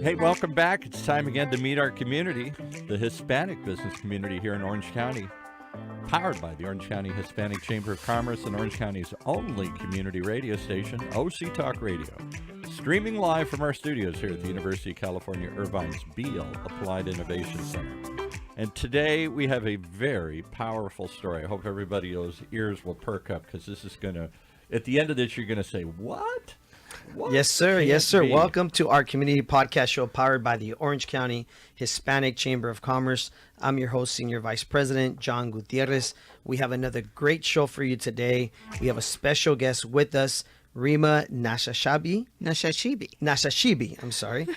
Hey, welcome back. It's time again to meet our community, the Hispanic business community here in Orange County, powered by the Orange County Hispanic Chamber of Commerce and Orange County's only community radio station, OC Talk Radio. Streaming live from our studios here at the University of California, Irvine's Beale Applied Innovation Center. And today we have a very powerful story. I hope everybody's ears will perk up because this is going to, at the end of this, you're going to say, what? What? Yes, sir. Yes, sir. Welcome to our community podcast show powered by the Orange County Hispanic Chamber of Commerce. I'm your host, Senior Vice President John Gutierrez. We have another great show for you today. We have a special guest with us, Rima Nashashibi, I'm sorry,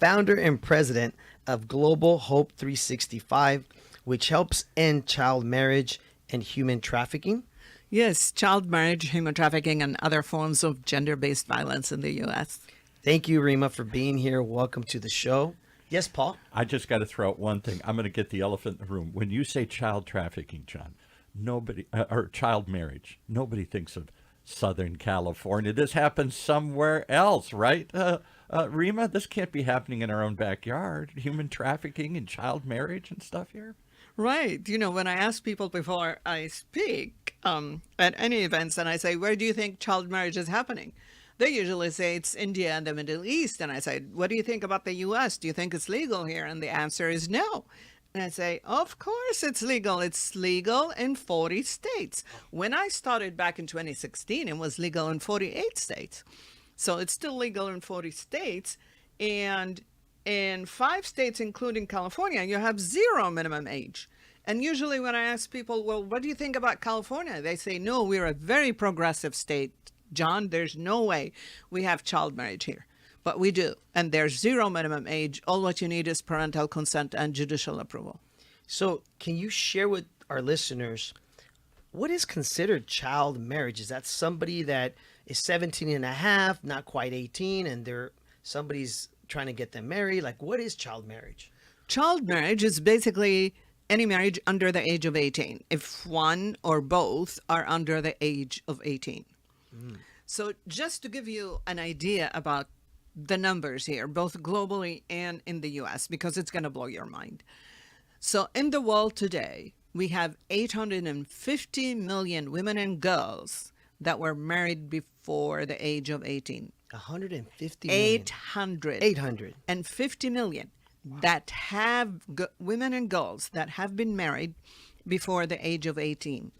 founder and president of Global Hope 365, which helps end child marriage and human trafficking. Yes, child marriage, human trafficking, and other forms of gender-based violence in the U.S. Thank you, Rima, for being here. Welcome to the show. Yes, Paul? I just got to throw out one thing. I'm going to get the elephant in the room. When you say child trafficking, John, nobody, or child marriage, nobody thinks of Southern California. This happens somewhere else, right? Rima, this can't be happening in our own backyard. Human trafficking and child marriage and stuff here. Right. You know, when I ask people before I speak at any events and I say, where do you think child marriage is happening? They usually say it's India and the Middle East. And I say, what do you think about the U.S.? Do you think it's legal here? And the answer is no. And I say, of course it's legal. It's legal in 40 states. When I started back in 2016, it was legal in 48 states. So it's still legal in 40 states. And in 5 states, including California, you have 0 minimum age. And usually when I ask people, well, what do you think about California? They say, no, we're a very progressive state. John, there's no way we have child marriage here. But we do. And there's 0 minimum age. All what you need is parental consent and judicial approval. So can you share with our listeners, what is considered child marriage? Is that somebody that is 17 and a half, not quite 18, and somebody's trying to get them married? Like, what is child marriage? Child marriage is basically any marriage under the age of 18, if one or both are under the age of 18. So just to give you an idea about the numbers here, both globally and in the US, because it's going to blow your mind. So in the world today, we have 850 million women and girls that were married before the age of 18. 150 million. 850 million that have women and girls that have been married before the age of 18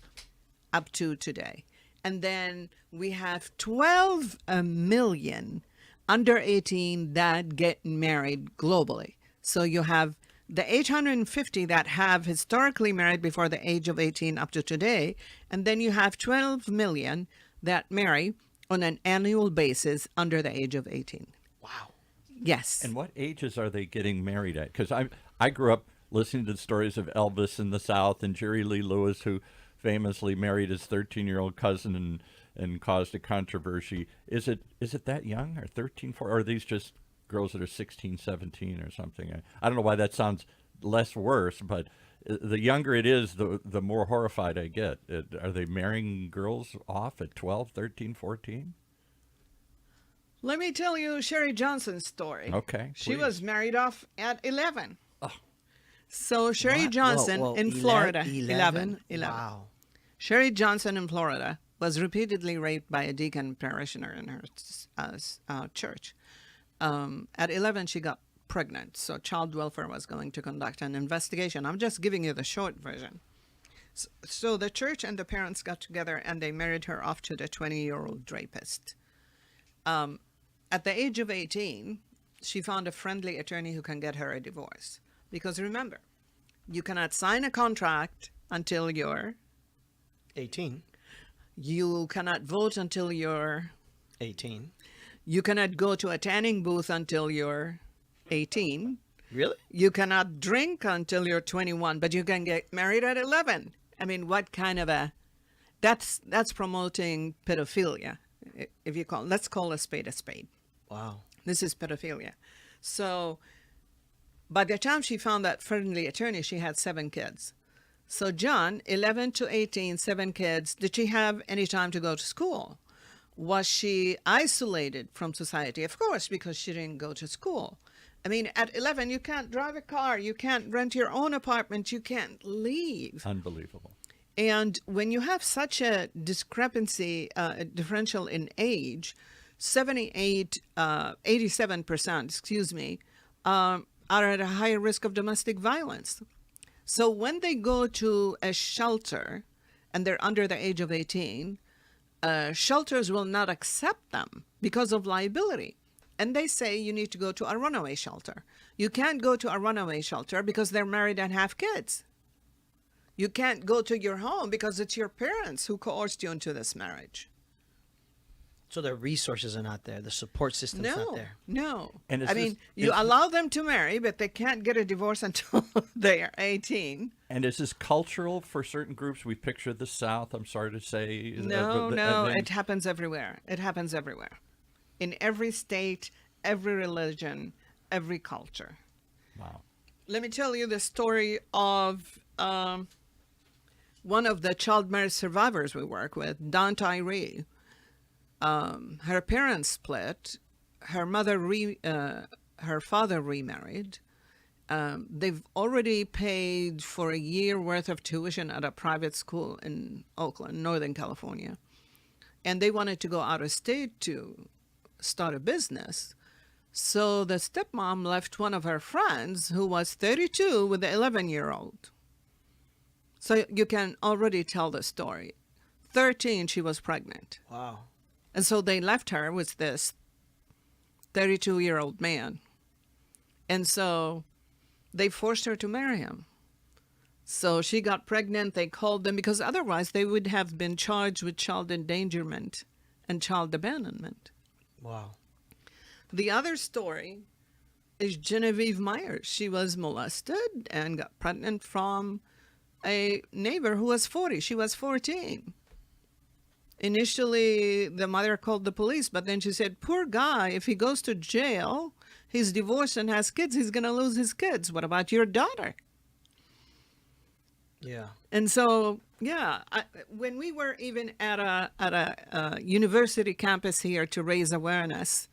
up to today. And then we have 12 million under 18 that get married globally. So you have the 850 that have historically married before the age of 18 up to today. And then you have 12 million that marry on an annual basis under the age of 18. Wow. Yes. And what ages are they getting married at? Because I grew up listening to the stories of Elvis in the South and Jerry Lee Lewis, who famously married his 13-year-old cousin and caused a controversy. Is it that young, or 13, 14, or are these just girls that are 16, 17 or something? I don't know why that sounds less worse, but the younger it is, the more horrified I get. Are they marrying girls off at 12, 13, 14? Let me tell you Sherry Johnson's story. Okay. She please. was married off at 11. Oh. So Sherry Johnson in Florida, 11. Wow. Sherry Johnson in Florida was repeatedly raped by a deacon parishioner in her church. At 11, she got pregnant. So child welfare was going to conduct an investigation. I'm just giving you the short version. So the church and the parents got together and they married her off to the 20-year-old rapist. At the age of 18, she found a friendly attorney who can get her a divorce. Because remember, you cannot sign a contract until you're 18. You cannot vote until you're 18. You cannot go to a tanning booth until you're 18. Really? You cannot drink until you're 21, but you can get married at 11. I mean, what kind of a... That's promoting pedophilia. If you let's call a spade a spade. Wow. This is pedophilia. So by the time she found that friendly attorney, she had 7 kids. So John, 11 to 18, 7 kids. Did she have any time to go to school? Was she isolated from society? Of course, because she didn't go to school. I mean, at 11, you can't drive a car, you can't rent your own apartment, you can't leave. Unbelievable. And when you have such a discrepancy, a differential in age, 87%, excuse me, are at a higher risk of domestic violence. So when they go to a shelter and they're under the age of 18, shelters will not accept them because of liability. And they say you need to go to a runaway shelter. You can't go to a runaway shelter because they're married and have kids. You can't go to your home because it's your parents who coerced you into this marriage. So the resources are not there. The support system's not there. No. And I mean, you allow them to marry, but they can't get a divorce until they are 18. And is this cultural for certain groups? We picture the South, I'm sorry to say. No, it happens everywhere. It happens everywhere. In every state, every religion, every culture. Wow. Let me tell you the story of one of the child marriage survivors we work with, Dawn Tyree. Her parents split. Her father remarried. They've already paid for a year worth of tuition at a private school in Oakland, Northern California. And they wanted to go out of state to start a business. So the stepmom left one of her friends who was 32 with the 11-year-old. So you can already tell the story. 13, she was pregnant. Wow. And so they left her with this 32-year-old man. And so they forced her to marry him. So she got pregnant. They called them because otherwise they would have been charged with child endangerment and child abandonment. Wow. The other story is Genevieve Myers. She was molested and got pregnant from a neighbor who was 40. She was 14. Initially, the mother called the police, but then she said, poor guy, if he goes to jail, he's divorced and has kids, he's going to lose his kids. What about your daughter? Yeah. And so, yeah, when we were even at a university campus here to raise awareness,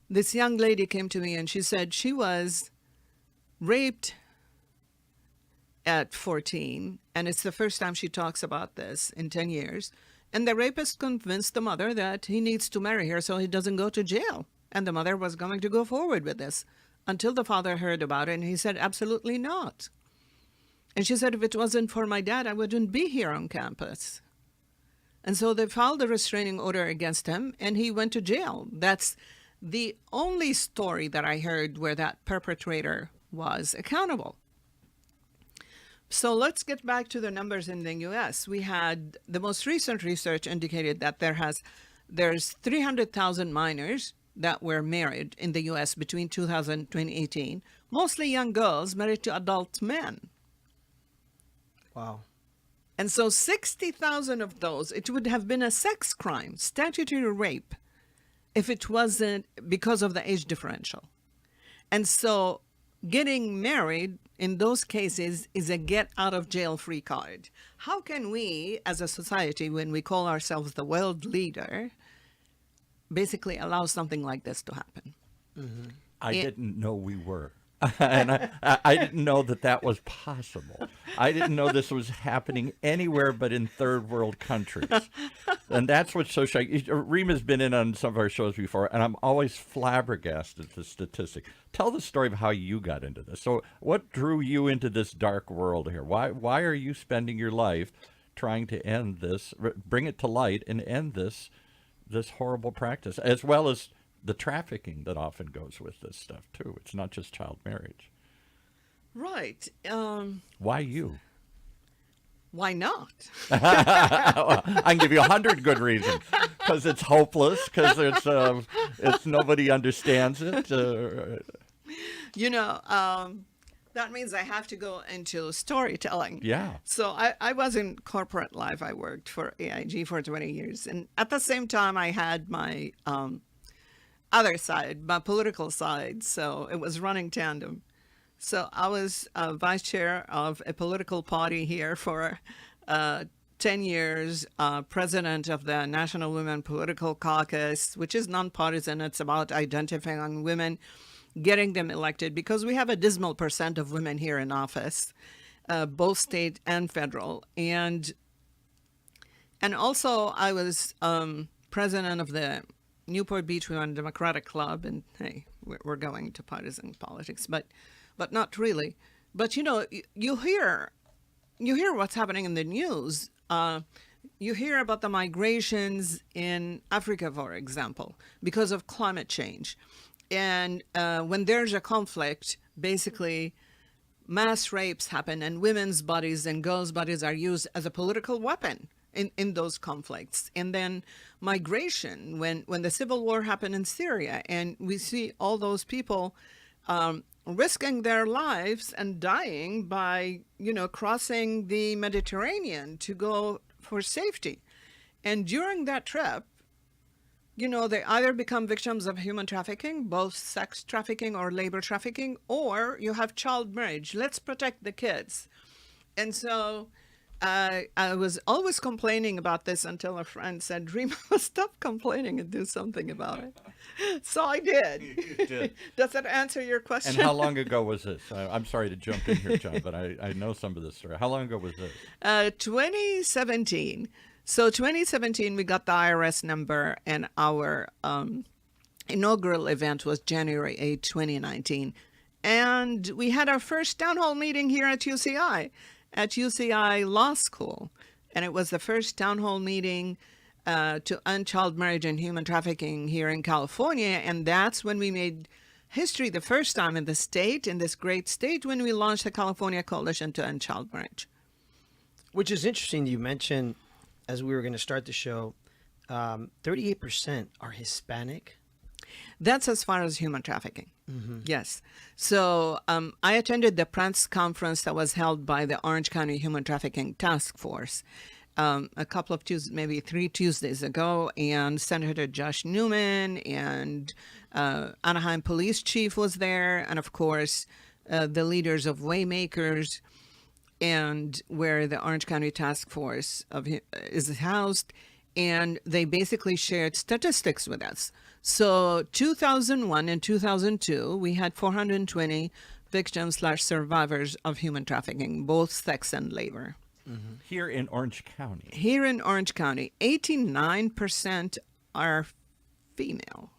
this young lady came to me and she said she was raped at 14, and it's the first time she talks about this in 10 years. And the rapist convinced the mother that he needs to marry her so he doesn't go to jail. And the mother was going to go forward with this until the father heard about it, and he said, absolutely not. And she said, if it wasn't for my dad, I wouldn't be here on campus. And so they filed a restraining order against him, and he went to jail. That's the only story that I heard where that perpetrator was accountable. So let's get back to the numbers in the U.S. We had the most recent research indicated that there's 300,000 minors that were married in the U.S. between 2000 and 2018, mostly young girls married to adult men. Wow. And so 60,000 of those, it would have been a sex crime, statutory rape, if it wasn't because of the age differential. And so getting married in those cases is a get out of jail free card. How can we, as a society, when we call ourselves the world leader, basically allow something like this to happen? Mm-hmm. I didn't know we were. And I didn't know that was possible. I didn't know this was happening anywhere but in third world countries. And that's what's so shocking. Rima's been in on some of our shows before, and I'm always flabbergasted at the statistic. Tell the story of how you got into this. So what drew you into this dark world here? Why are you spending your life trying to end this, bring it to light and end this horrible practice, as well as the trafficking that often goes with this stuff too? It's not just child marriage. Right. Why you? Why not? Well, I can give you 100 good reasons. Because it's hopeless. Because it's nobody understands it. That means I have to go into storytelling. Yeah. So I was in corporate life. I worked for AIG for 20 years, and at the same time, I had my other side, my political side. So it was running tandem. So I was vice chair of a political party here for 10 years, president of the National Women Political Caucus, which is nonpartisan. It's about identifying women getting them elected, because we have a dismal percent of women here in office, both state and federal. And also I was president of the Newport Beach Women Democratic Club, and hey, we're going to partisan politics, but not really. But you hear what's happening in the news. You hear about the migrations in Africa, for example, because of climate change. And when there's a conflict, basically mass rapes happen, and women's bodies and girls' bodies are used as a political weapon in those conflicts. And then migration, when the civil war happened in Syria, and we see all those people risking their lives and dying by, crossing the Mediterranean to go for safety. And during that trip, they either become victims of human trafficking, both sex trafficking or labor trafficking, or you have child marriage. Let's protect the kids. And so I was always complaining about this until a friend said, Rima, stop complaining and do something about it. So I did. You did. Does that answer your question? And how long ago was this? I'm sorry to jump in here, John, but I know some of this story. How long ago was this? 2017. So 2017, we got the IRS number, and our inaugural event was January 8, 2019. And we had our first town hall meeting here at UCI Law School. And it was the first town hall meeting to end child marriage and human trafficking here in California. And that's when we made history the first time in the state, in this great state, when we launched the California Coalition to End Child Marriage. Which is interesting. You mentioned, as we were going to start the show, 38% are Hispanic. That's as far as human trafficking. Mm-hmm. Yes. So I attended the press conference that was held by the Orange County Human Trafficking Task Force a couple of Tuesdays, maybe 3 Tuesdays ago, and Senator Josh Newman and Anaheim Police Chief was there, and of course the leaders of Waymakers, and where the Orange County Task Force is housed, and they basically shared statistics with us. So 2001 and 2002, we had 420 victims/survivors of human trafficking, both sex and labor. Mm-hmm. Here in Orange County. Here in Orange County, 89% are female,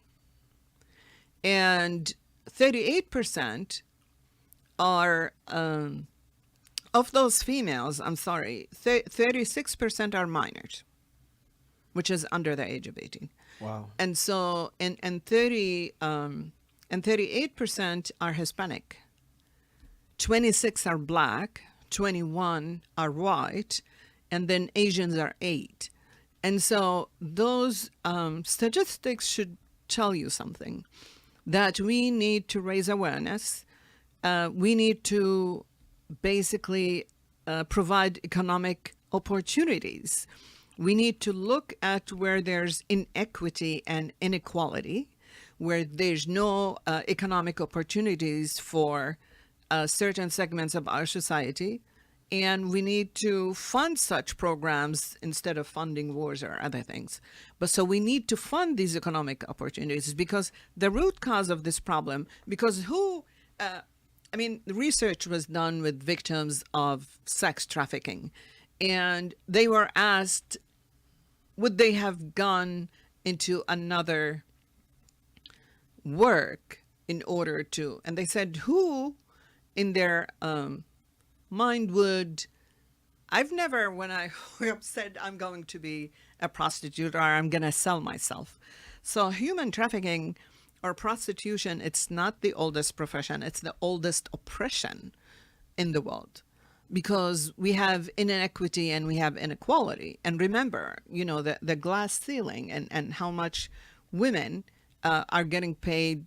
and 38% are of those females, 36% are minors, which is under the age of 18. Wow. And so, and 38% are Hispanic, 26 are Black, 21 are white, and then Asians are 8. And so those statistics should tell you something, that we need to raise awareness. We need to basically provide economic opportunities. We need to look at where there's inequity and inequality, where there's no economic opportunities for certain segments of our society, and we need to fund such programs instead of funding wars or other things. But so we need to fund these economic opportunities, because the root cause of this problem, because the research was done with victims of sex trafficking, and they were asked, would they have gone into another work in order to, and they said, who in their mind would, I've never, when I said I'm going to be a prostitute or I'm going to sell myself. So human trafficking or prostitution, it's not the oldest profession, it's the oldest oppression in the world, because we have inequity and we have inequality. And remember, the glass ceiling and how much women are getting paid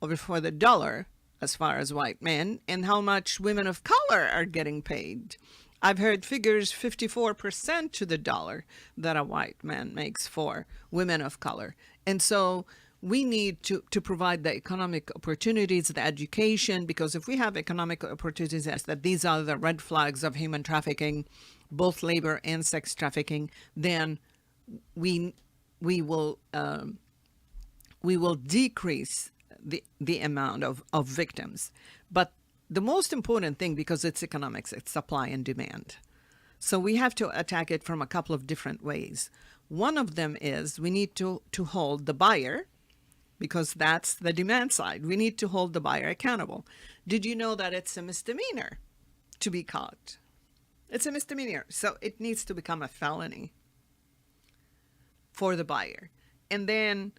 over for the dollar as far as white men, and how much women of color are getting paid. I've heard figures 54% to the dollar that a white man makes for women of color. And so we need to provide the economic opportunities, the education, because if we have economic opportunities, that these are the red flags of human trafficking, both labor and sex trafficking, then we will decrease the amount of victims. But the most important thing, because it's economics, it's supply and demand. So we have to attack it from a couple of different ways. One of them is we need to hold the buyer, because that's the demand side. We need to hold the buyer accountable. Did you know that it's a misdemeanor to be caught? It's a misdemeanor. So it needs to become a felony for the buyer. And then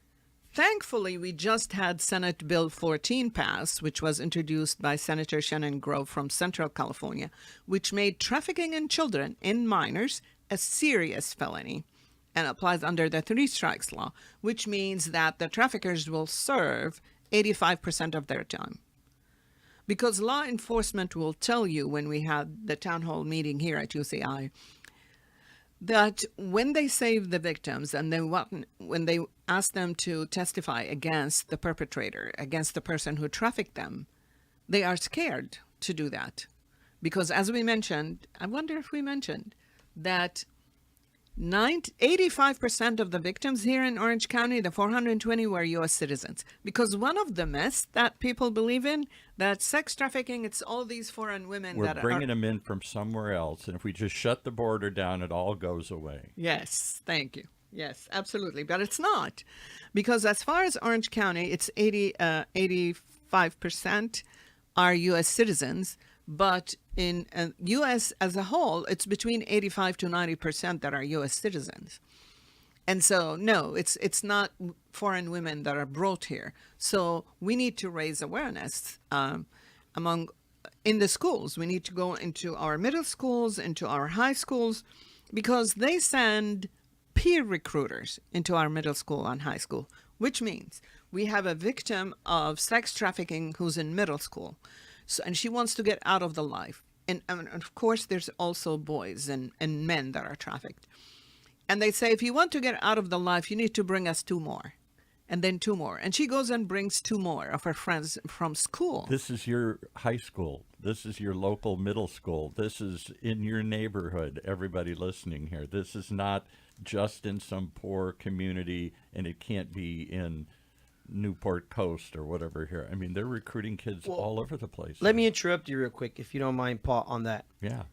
thankfully, we just had Senate Bill 14 pass, which was introduced by Senator Shannon Grove from Central California, which made trafficking in children, in minors, a serious felony and applies under the 3 strikes law, which means that the traffickers will serve 85% of their time. Because law enforcement will tell you, when we had the town hall meeting here at UCI, that when they save the victims and when they ask them to testify against the perpetrator, against the person who trafficked them, they are scared to do that. Because as we mentioned, I wonder if we mentioned that 85% of the victims here in Orange County, the 420, were U.S. citizens. Because one of the myths that people believe in, that sex trafficking, it's all these foreign women We're that bringing them in from somewhere else, and if we just shut the border down, it all goes away. Yes, thank you. Yes, absolutely. But it's not. Because as far as Orange County, it's 85% are U.S. citizens. But in U.S. as a whole, it's between 85 to 90% that are U.S. citizens. And so, no, it's not foreign women that are brought here. So we need to raise awareness in the schools. We need to go into our middle schools, into our high schools, because they send peer recruiters into our middle school and high school, which means we have a victim of sex trafficking who's in middle school. So, and she wants to get out of the life. And of course, there's also boys and men that are trafficked. And they say, if you want to get out of the life, you need to bring us 2 more. And then 2 more. And she goes and brings 2 more of her friends from school. This is your high school. This is your local middle school. This is in your neighborhood, everybody listening here. This is not just in some poor community, and it can't be in Newport Coast or whatever here. I mean, they're recruiting kids all over the place. Let me interrupt you real quick, if you don't mind, Paul, on that. Yeah.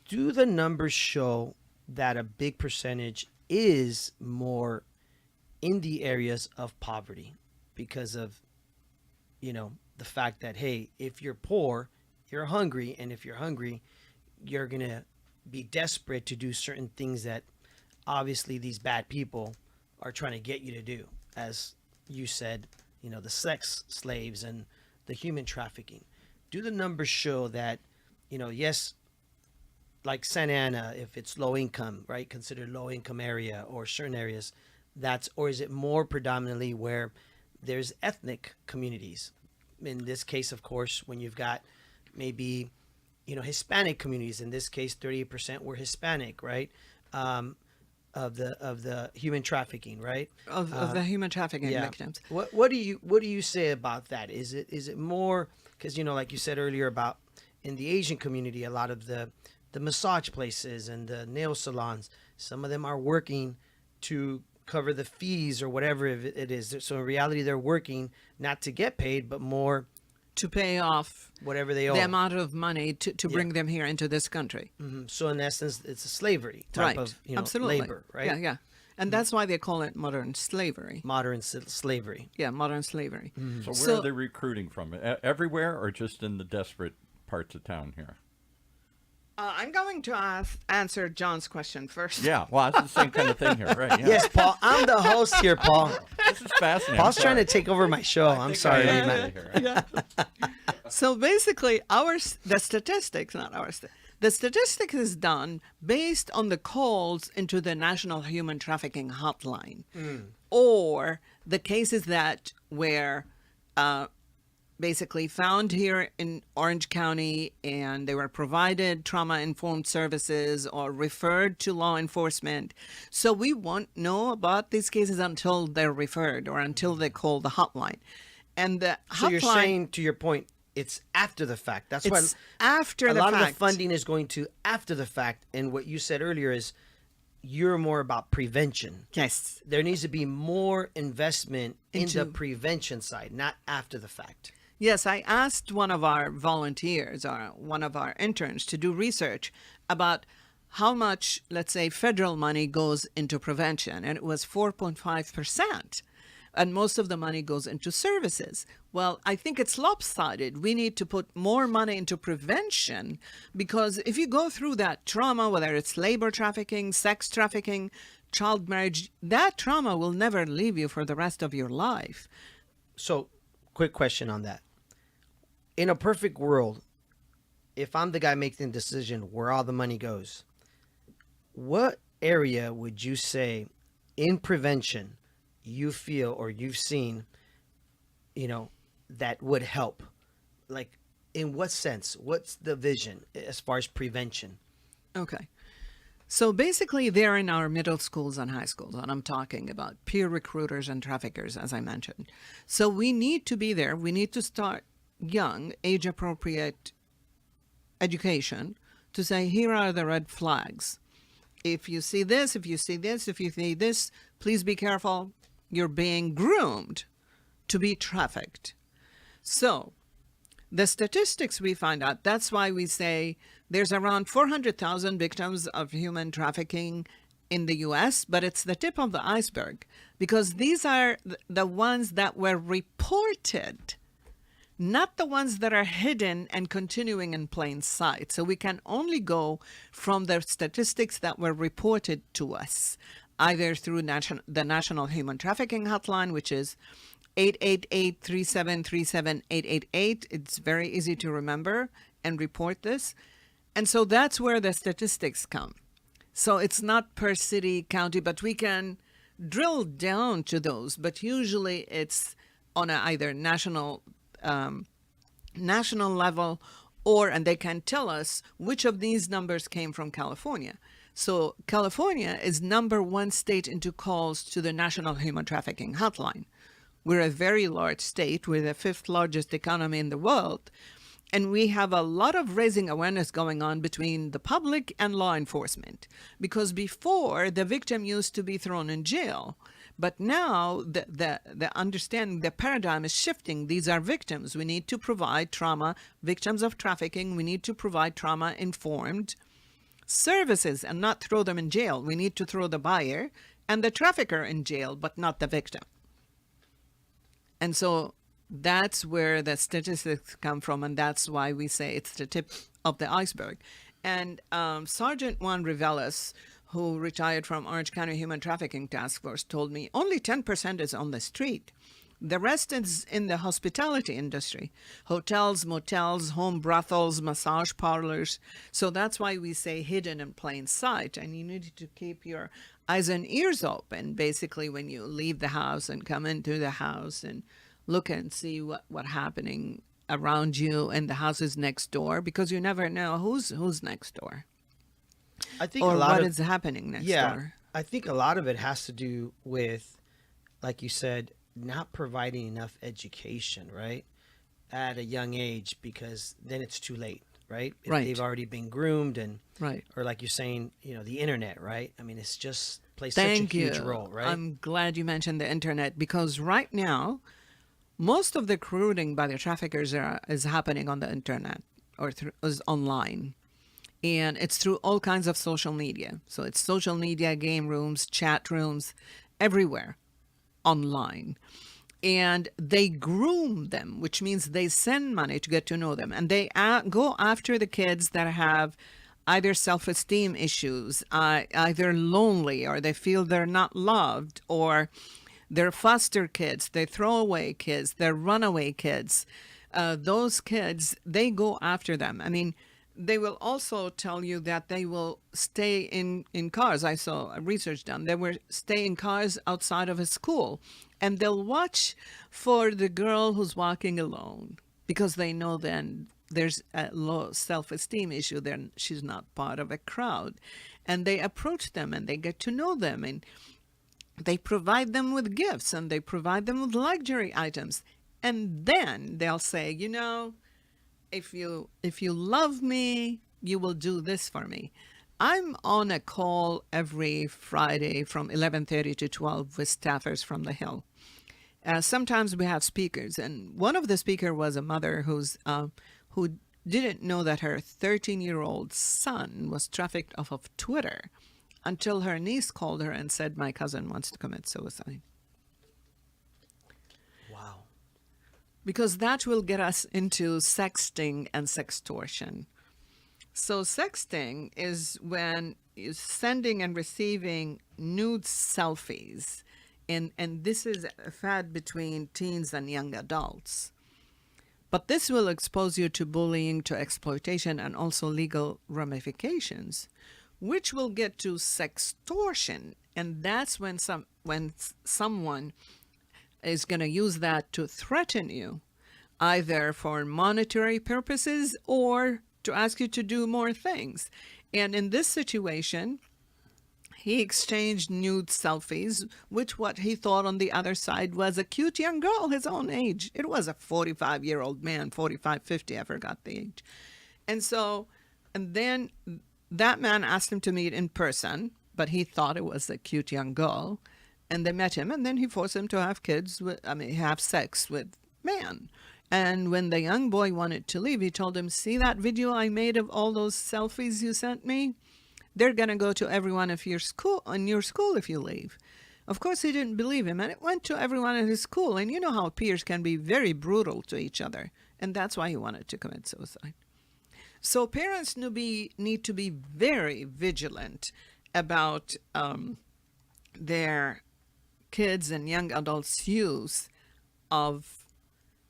Do the numbers show that a big percentage is more in the areas of poverty because of, the fact that, hey, if you're poor, you're hungry. And if you're hungry, you're going to be desperate to do certain things that obviously these bad people are trying to get you to do, as you said, the sex slaves and the human trafficking. Do the numbers show that, yes, like Santa Ana, if it's low income, right, considered low income area, or certain areas, or is it more predominantly where there's ethnic communities? In this case, of course, when you've got maybe, Hispanic communities, in this case, 38% were Hispanic, right? Of the human trafficking, right? Of the human trafficking victims. What do you say about that? Is it more because like you said earlier about in the Asian community, a lot of the massage places and the nail salons, some of them are working to cover the fees or whatever it is. So in reality, they're working not to get paid, but more to pay off whatever they owe, the amount of money to bring them here into this country. Mm-hmm. So in essence, it's a slavery type of Absolutely. labor, right? Yeah. And that's why they call it modern slavery. Modern slavery. Yeah, modern slavery. Mm-hmm. So where are they recruiting from? Everywhere, or just in the desperate parts of town here? I'm going to answer John's question first. Yeah, well, it's the same kind of thing here, right? Yeah. Yes, Paul. I'm the host here, Paul. This is fascinating. Paul's trying to take over my show. I'm sorry, Rima. So basically, the statistics is done based on the calls into the National Human Trafficking Hotline, or the cases that were basically found here in Orange County, and they were provided trauma-informed services or referred to law enforcement. So we won't know about these cases until they're referred or until they call the hotline. And the so you're saying, to your point, it's after the fact. That's why after a the lot fact. of the funding is going to after the fact. And what you said earlier is you're more about prevention. Yes. There needs to be more investment in the Into- prevention side, not after the fact. Yes, I asked one of our volunteers or one of our interns to do research about how much, let's say, federal money goes into prevention, and it was 4.5%. And most of the money goes into services. Well, I think it's lopsided. We need to put more money into prevention, because if you go through that trauma, whether it's labor trafficking, sex trafficking, child marriage, that trauma will never leave you for the rest of your life. So, quick question on that. In a perfect world, if I'm the guy making the decision where all the money goes, what area would you say in prevention you feel or you've seen, that would help? Like, in what sense? What's the vision as far as prevention? Okay. So basically, they're in our middle schools and high schools, and I'm talking about peer recruiters and traffickers, as I mentioned. So we need to be there. We need to start young, age-appropriate education to say, here are the red flags. If you see this, if you see this, if you see this, please be careful. You're being groomed to be trafficked. So the statistics we find out, that's why we say there's around 400,000 victims of human trafficking in the U.S., but it's the tip of the iceberg, because these are the ones that were reported, not the ones that are hidden and continuing in plain sight. So we can only go from the statistics that were reported to us, either through the National Human Trafficking Hotline, which is 888-373-7888. It's very easy to remember and report this. And so that's where the statistics come. So it's not per city, county, but we can drill down to those. But usually it's on either national level, and they can tell us which of these numbers came from California. So California is #1 state into calls to the National Human Trafficking Hotline. We're a very large state. We're the 5th largest economy in the world. And we have a lot of raising awareness going on between the public and law enforcement. Because before, the victim used to be thrown in jail. But now the understanding, the paradigm is shifting. These are victims. We need to provide trauma, victims of trafficking. We need to provide trauma-informed services and not throw them in jail. We need to throw the buyer and the trafficker in jail, but not the victim. And so that's where the statistics come from, and that's why we say it's the tip of the iceberg. And Sergeant Juan Rivelas, who retired from Orange County Human Trafficking Task Force, told me only 10% is on the street. The rest is in the hospitality industry, hotels, motels, home brothels, massage parlors. So that's why we say hidden in plain sight. And you need to keep your eyes and ears open, basically, when you leave the house and come into the house and look and see what's happening around you and the houses next door, because you never know who's next door. I think or a lot what of is happening next yeah, door. I think a lot of it has to do with, like you said, not providing enough education, right, at a young age, because then it's too late, right? If Right. they've already been groomed and, Right. or like you're saying, the internet, right? I mean, it's just plays Thank such a huge you. role, right? I'm glad you mentioned the internet, because right now, most of the recruiting by the traffickers is happening on the internet or is online. And it's through all kinds of social media. So it's social media, game rooms, chat rooms, everywhere online. And they groom them, which means they send money to get to know them. And they go after the kids that have either self-esteem issues, either lonely, or they feel they're not loved, or they're foster kids, they're throwaway kids, they're runaway kids. Those kids, they go after them. I mean, they will also tell you that they will stay in cars. I saw research done. They will stay in cars outside of a school, and they'll watch for the girl who's walking alone, because they know then there's a low self-esteem issue. Then she's not part of a crowd. And they approach them and they get to know them, and they provide them with gifts, and they provide them with luxury items. And then they'll say, if you love me, you will do this for me. I'm on a call every Friday from 11:30 to 12 with staffers from the Hill. Sometimes we have speakers, and one of the speaker was a mother who didn't know that her 13-year-old son was trafficked off of Twitter until her niece called her and said, "My cousin wants to commit suicide." Wow. Because that will get us into sexting and sextortion. So sexting is when you're sending and receiving nude selfies. And this is a fad between teens and young adults. But this will expose you to bullying, to exploitation, and also legal ramifications, which will get to sextortion. And that's when someone is going to use that to threaten you, either for monetary purposes or to ask you to do more things. And in this situation, he exchanged nude selfies with what he thought on the other side was a cute young girl his own age. It was a 45-year-old man, 45, 50, I forgot the age. And then that man asked him to meet in person, but he thought it was a cute young girl. And they met him, and then he forced him to have sex with man. And when the young boy wanted to leave, he told him, "See that video I made of all those selfies you sent me? They're going to go to everyone in your school if you leave." Of course, he didn't believe him, and it went to everyone at his school. And you know how peers can be very brutal to each other. And that's why he wanted to commit suicide. So parents need to be very vigilant about their kids and young adults' use of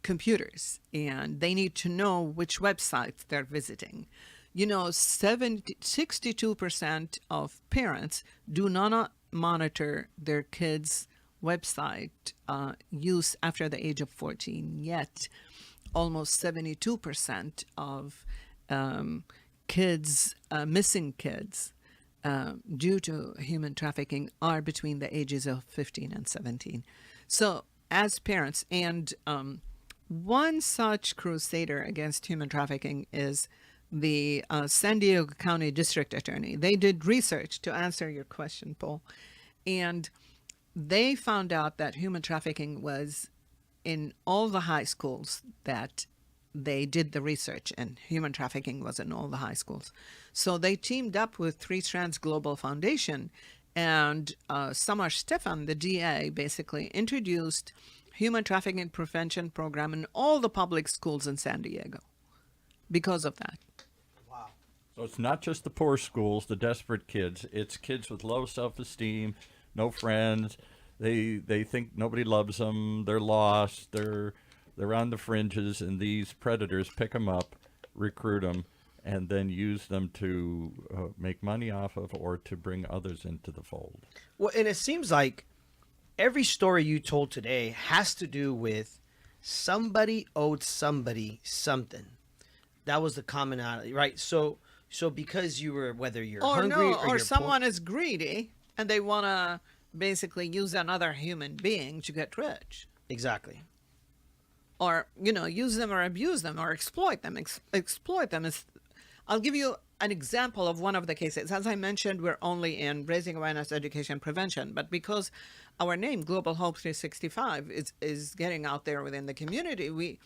computers. And they need to know which websites they're visiting. 62% of parents do not monitor their kids' website use after the age of 14 yet. Almost 72% of missing kids due to human trafficking are between the ages of 15 and 17. So as parents, and one such crusader against human trafficking is the San Diego County District Attorney. They did research to answer your question, Paul, and they found out that human trafficking was in all the high schools that they did the research, and human trafficking was in all the high schools. So they teamed up with Three Strands Global Foundation, and Samar Stefan, the DA, basically introduced human trafficking prevention program in all the public schools in San Diego because of that. Wow. So it's not just the poor schools, the desperate kids. It's kids with low self-esteem, no friends. They think nobody loves them. They're lost. They're on the fringes, and these predators pick them up, recruit them, and then use them to make money off of or to bring others into the fold. Well, and it seems like every story you told today has to do with somebody owed somebody something. That was the commonality, right? So because you were, whether you're hungry or you're someone is greedy and they want to basically use another human being to get rich. Exactly. Or, use them or abuse them or exploit them. Exploit them. I'll give you an example of one of the cases. As I mentioned, we're only in raising awareness, education, prevention. But because our name, Global Hope 365, is getting out there within the community,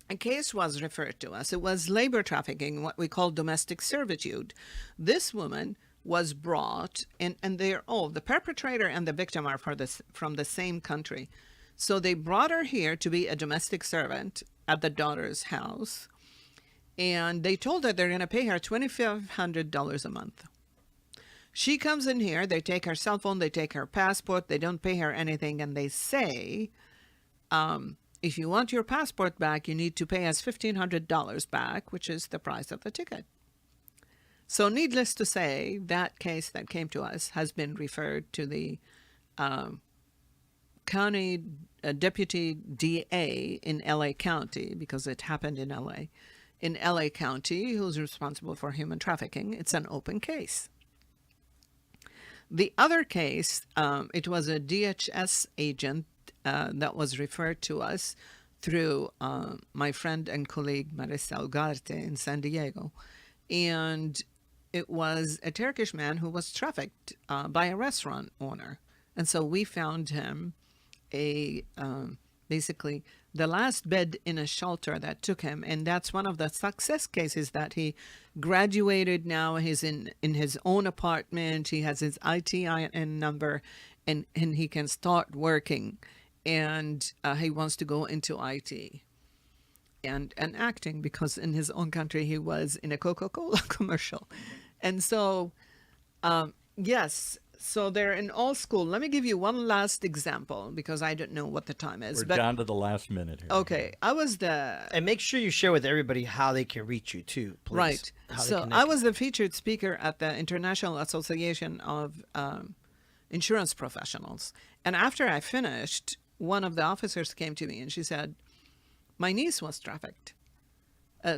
a case was referred to us. It was labor trafficking, what we call domestic servitude. This woman was brought, and they're all, the perpetrator and the victim are from the same country. So they brought her here to be a domestic servant at the daughter's house. And they told her they're going to pay her $2,500 a month. She comes in here, they take her cell phone, they take her passport, they don't pay her anything, and they say, if you want your passport back, you need to pay us $1,500 back, which is the price of the ticket. So needless to say, that case that came to us has been referred to the county deputy DA in LA County, because it happened in LA County, who's responsible for human trafficking. It's an open case. The other case, it was a DHS agent that was referred to us through my friend and colleague Maricel Ugarte in San Diego. and it was a Turkish man who was trafficked by a restaurant owner. And so we found him basically the last bed in a shelter that took him. And that's one of the success cases, that he graduated. Now he's in his own apartment. He has his ITIN number, and he can start working. And he wants to go into IT and acting, because in his own country he was in a Coca-Cola commercial. And so, yes, so they're in all school. Let me give you one last example, because I don't know what the time is. We're down to the last minute here. Okay, I was And make sure you share with everybody how they can reach you too, please. Right. How they So connect. I was the featured speaker at the International Association of Insurance Professionals. And after I finished, one of the officers came to me and she said, my niece was trafficked.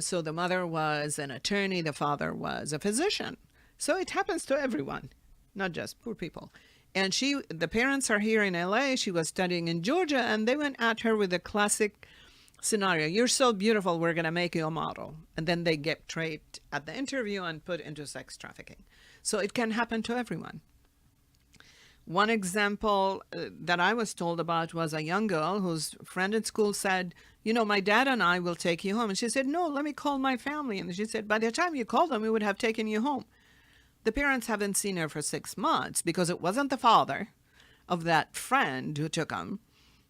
So the mother was an attorney, the father was a physician. So it happens to everyone, not just poor people. And the parents are here in LA. She was studying in Georgia, and they went at her with a classic scenario. You're so beautiful, we're going to make you a model. And then they get trapped at the interview and put into sex trafficking. So it can happen to everyone. One example that I was told about was a young girl whose friend in school said, you know, my dad and I will take you home. And she said, no, let me call my family. And she said, by the time you call them, we would have taken you home. The parents haven't seen her for 6 months because it wasn't the father of that friend who took them.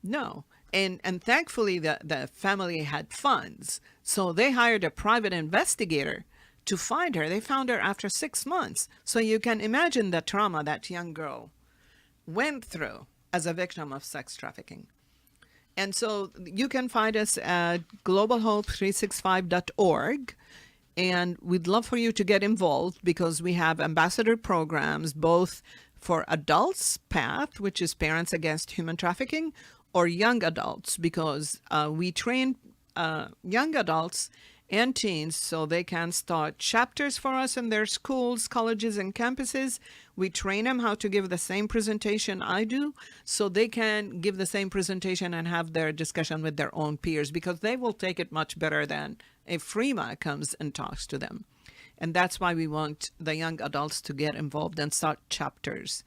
No. And thankfully, the family had funds. So they hired a private investigator to find her. They found her after 6 months. So you can imagine the trauma that young girl went through as a victim of sex trafficking. And so you can find us at globalhope365.org. And we'd love for you to get involved, because we have ambassador programs, both for adults path, which is Parents Against Human Trafficking, or young adults, because we train young adults and teens so they can start chapters for us in their schools, colleges, and campuses. We train them how to give the same presentation I do, so they can give the same presentation and have their discussion with their own peers, because they will take it much better than if Rima comes and talks to them. And that's why we want the young adults to get involved and start chapters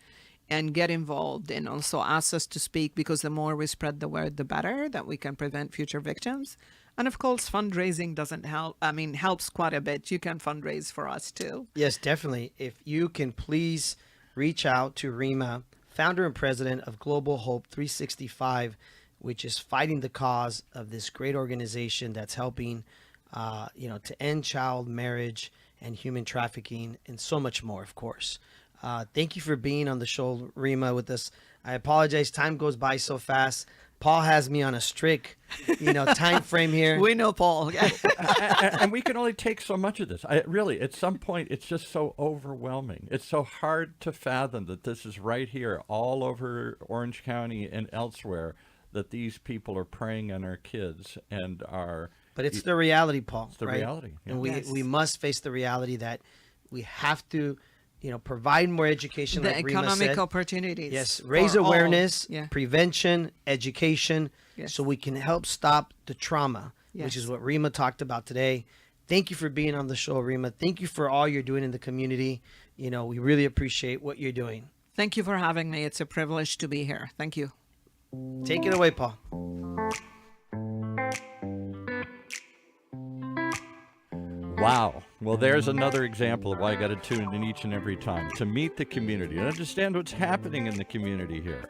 and get involved, and also ask us to speak, because the more we spread the word, the better, that we can prevent future victims. And of course, fundraising doesn't help. I mean, helps quite a bit. You can fundraise for us too. Yes, definitely. If you can please reach out to Rima, founder and president of Global Hope 365, which is fighting the cause of this great organization that's helping, to end child marriage and human trafficking, and so much more, of course. Thank you for being on the show, Rima, with us. I apologize. Time goes by so fast. Paul has me on a strict, time frame here. We know Paul. And we can only take so much of this. Really, at some point, it's just so overwhelming. It's so hard to fathom that this is right here, all over Orange County and elsewhere, that these people are preying on our kids and are. But it's the reality, Paul. It's the right? reality. Yeah. And Yes. we must face the reality that we have to, provide more education. The like Rima economic said. opportunities. Yes, raise for all. awareness, Yeah. prevention, education, Yes. so we can help stop the trauma, which is Yes. what Rima talked about today. Thank you for being on the show, Rima. Thank you for all you're doing in the community. We really appreciate what you're doing. Thank you for having me. It's a privilege to be here. Thank you. Take it away, Paul. Wow. Well, there's another example of why I got to tune in each and every time to meet the community and understand what's happening in the community here.